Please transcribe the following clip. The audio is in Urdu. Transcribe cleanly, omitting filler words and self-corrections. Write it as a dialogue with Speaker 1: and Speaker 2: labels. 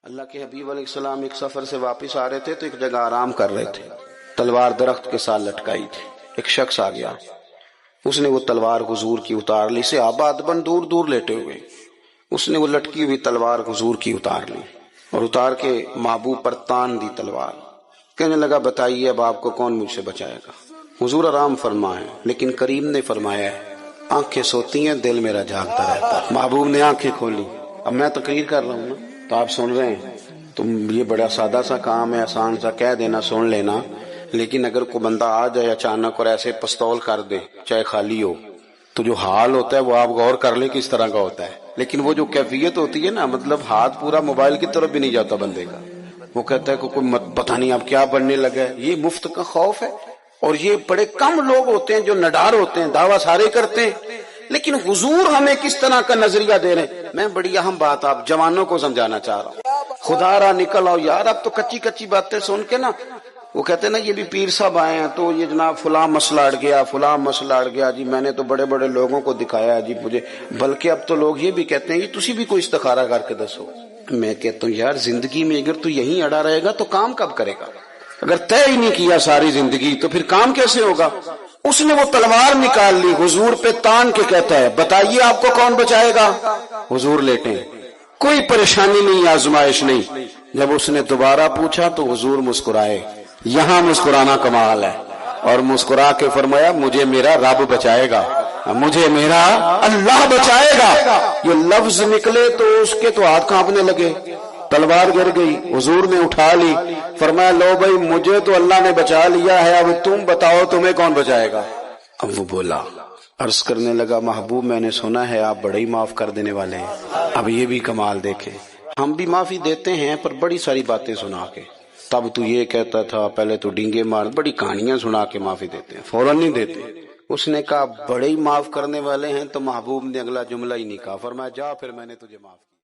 Speaker 1: اللہ کے حبیب علیہ السلام ایک سفر سے واپس آ رہے تھے تو ایک جگہ آرام کر رہے تھے، تلوار درخت کے ساتھ لٹکائی تھی۔ ایک شخص آ گیا، اس نے وہ تلوار حضور کی اتار لی، سے آباد بن دور دور لیٹے ہوئے، اس نے وہ لٹکی ہوئی تلوار حضور کی اتار لی اور اتار کے محبوب پر تان دی تلوار۔ کہنے لگا بتائیے اب آپ کو کون مجھ سے بچائے گا؟ حضور آرام فرمائے، لیکن کریم نے فرمایا ہے آنکھیں سوتی ہیں دل میرا جاگتا رہتا ہے۔ محبوب نے آنکھیں کھولی۔ اب میں تقریر کر رہا ہوں نا تو آپ سن رہے ہیں، تم یہ بڑا سادہ سا کام ہے، آسان سا کہہ دینا سن لینا، لیکن اگر کوئی بندہ آ جائے اچانک اور ایسے پستول کر دے چاہے خالی ہو تو جو حال ہوتا ہے وہ آپ غور کر لیں کس طرح کا ہوتا ہے۔ لیکن وہ جو کیفیت ہوتی ہے نا، مطلب ہاتھ پورا موبائل کی طرف بھی نہیں جاتا بندے کا، وہ کہتا ہے کہ کوئی پتہ نہیں اب کیا بننے لگا ہے۔ یہ مفت کا خوف ہے، اور یہ بڑے کم لوگ ہوتے ہیں جو نڈار ہوتے ہیں، دعویٰ سارے کرتے ہیں، لیکن حضور ہمیں کس طرح کا نظریہ دے رہے ہیں۔ میں بڑی اہم بات آپ جوانوں کو سمجھانا چاہ رہا ہوں، خدا را نکل آؤ یار۔ اب تو کچی کچی باتیں سن کے نا، وہ کہتے ہیں نا یہ بھی پیر صاحب آئے ہیں تو یہ جناب فلاں مسئلہ اڑ گیا، فلاں مسئلہ اڑ گیا جی، میں نے تو بڑے بڑے لوگوں کو دکھایا جی مجھے، بلکہ اب تو لوگ یہ بھی کہتے ہیں یہ تسی بھی کوئی استخارہ کر کے دسو۔ میں کہتا ہوں یار زندگی میں اگر تو یہیں اڑا رہے گا تو کام کب کرے گا؟ اگر طے ہی نہیں کیا ساری زندگی تو پھر کام کیسے ہوگا؟ اس نے وہ تلوار نکال لی، حضور پہ تان کے کہتا ہے بتائیے آپ کو کون بچائے گا؟ حضور لیٹے ہیں، کوئی پریشانی نہیں، آزمائش نہیں۔ جب اس نے دوبارہ پوچھا تو حضور مسکرائے، یہاں مسکرانا کمال ہے، اور مسکرا کے فرمایا مجھے میرا رب بچائے گا، مجھے میرا اللہ بچائے گا۔ یہ لفظ نکلے تو اس کے تو ہاتھ کانپنے لگے، تلوار گر گئی، حضور نے اٹھا لی، فرمایا لو بھائی مجھے تو اللہ نے بچا لیا ہے، اب تم بتاؤ تمہیں کون بچائے گا؟ اب وہ بولا، عرض کرنے لگا محبوب میں نے سنا ہے آپ بڑے ہی معاف کر دینے والے ہیں۔ اب یہ بھی کمال دیکھیں، ہم بھی معافی دیتے ہیں پر بڑی ساری باتیں سنا کے، تب تو یہ کہتا تھا، پہلے تو ڈینگے مار، بڑی کہانیاں سنا کے معافی دیتے ہیں، فوراً نہیں دیتے۔ اس نے کہا بڑے ہی معاف کرنے والے ہیں تو محبوب نے اگلا جملہ ہی نہیں کہا، فرمایا جا پھر میں نے تجھے معاف کیا۔